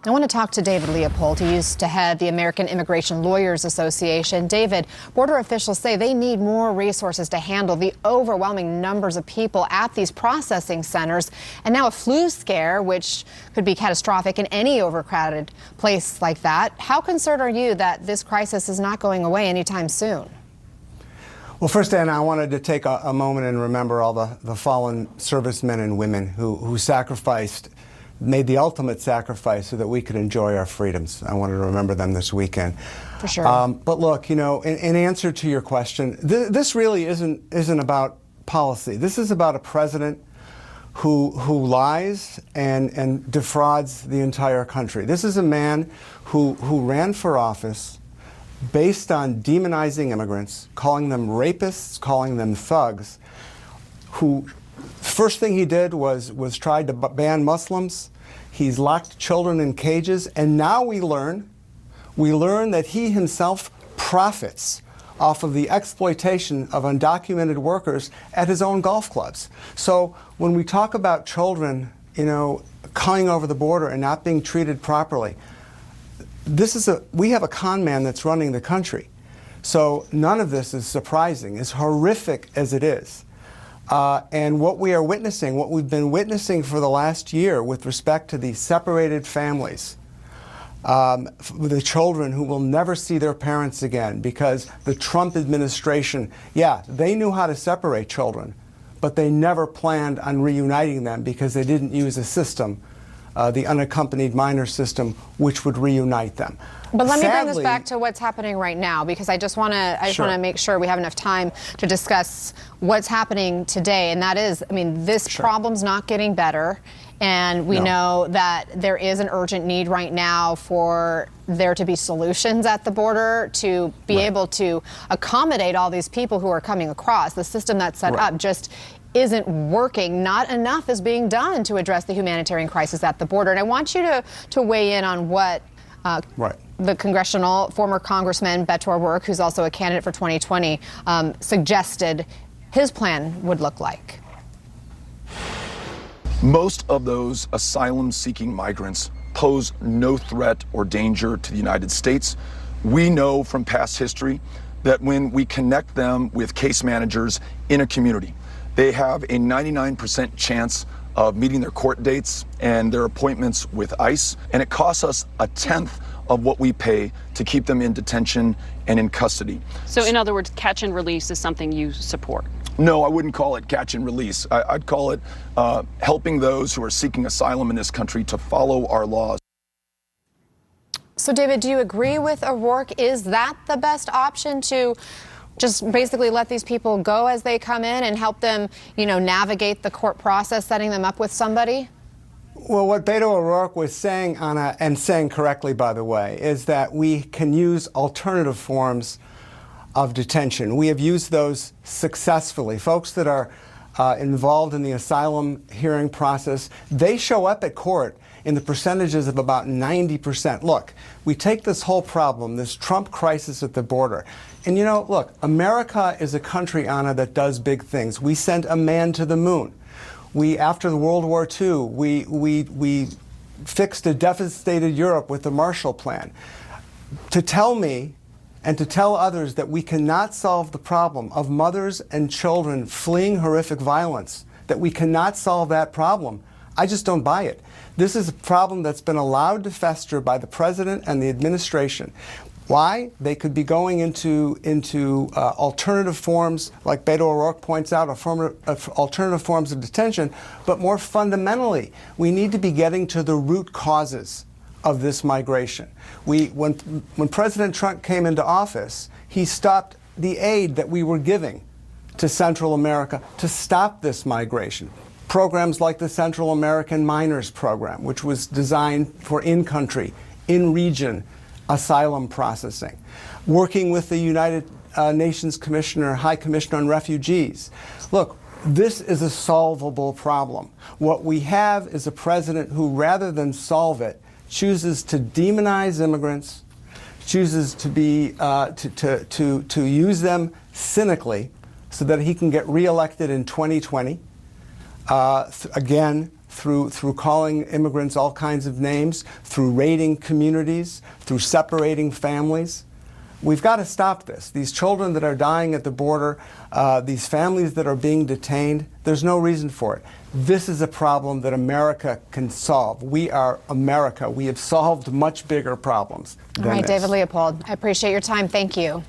I want to talk to David Leopold. He used to head the American Immigration Lawyers Association. David, border officials say they need more resources to handle the overwhelming numbers of people at these processing centers. And now a flu scare, which could be catastrophic in any overcrowded place like that. How concerned are you that this crisis is not going away anytime soon? Well, first, Anna, I wanted to take a moment and remember all the fallen servicemen and women who sacrificed, made the ultimate sacrifice so that we could enjoy our freedoms. I wanted to remember them this weekend. For sure. But look, you know, in answer to your question, this really isn't about policy. This is about a president who lies and defrauds the entire country. This is a man who ran for office based on demonizing immigrants, calling them rapists, calling them thugs, who first thing he did was tried to ban Muslims. He's locked children in cages, and now we learn that he himself profits off of the exploitation of undocumented workers at his own golf clubs. So when we talk about children, you know, coming over the border and not being treated properly, we have a con man that's running the country. So none of this is surprising, as horrific as it is. And what we are witnessing, what we've been witnessing for the last year with respect to these separated families, the children who will never see their parents again because the Trump administration, yeah, they knew how to separate children, but they never planned on reuniting them because they didn't use a system, the unaccompanied minor system, which would reunite them. But let me bring this back to what's happening right now, because I just want to make sure we have enough time to discuss what's happening today. And that is, I mean, this problem's not getting better. And we know that there is an urgent need right now for there to be solutions at the border to be able to accommodate all these people who are coming across. The system that's set up just isn't working. Not enough is being done to address the humanitarian crisis at the border. And I want you to weigh in on what the former Congressman Beto O'Rourke, who's also a candidate for 2020, suggested his plan would look like. Most of those asylum-seeking migrants pose no threat or danger to the United States. We know from past history that when we connect them with case managers in a community, they have a 99% chance of meeting their court dates and their appointments with ICE, and it costs us a tenth of what we pay to keep them in detention and in custody. So in other words, catch and release is something you support? No, I wouldn't call it catch and release. I'd call it helping those who are seeking asylum in this country to follow our laws. So, David, do you agree with O'Rourke? Is that the best option, to just basically let these people go as they come in and help them, you know, navigate the court process, setting them up with somebody? Well, what Beto O'Rourke was saying, Anna, and saying correctly, by the way, is that we can use alternative forms of detention. We have used those successfully. Folks that are involved in the asylum hearing process, they show up at court in the percentages of about 90%. Look, we take this whole problem, this Trump crisis at the border, and you know, look, America is a country, Anna, that does big things. We sent a man to the moon. After the World War II, we fixed a devastated Europe with the Marshall Plan. To tell me and to tell others that we cannot solve the problem of mothers and children fleeing horrific violence, that we cannot solve that problem, I just don't buy it. This is a problem that's been allowed to fester by the president and the administration. Why? They could be going into alternative forms, like Beto O'Rourke points out, alternative forms of detention, but more fundamentally, we need to be getting to the root causes of this migration. When President Trump came into office, he stopped the aid that we were giving to Central America to stop this migration. Programs like the Central American Minors Program, which was designed for in-country, in-region asylum processing. Working with the United Nations High Commissioner on Refugees. Look, this is a solvable problem. What we have is a president who, rather than solve it, chooses to demonize immigrants, chooses to use them cynically so that he can get reelected in 2020, again through calling immigrants all kinds of names, through raiding communities, through separating families. We've got to stop this. These children that are dying at the border, these families that are being detained, there's no reason for it. This is a problem that America can solve. We are America. We have solved much bigger problems than All right, this. David Leopold, I appreciate your time. Thank you.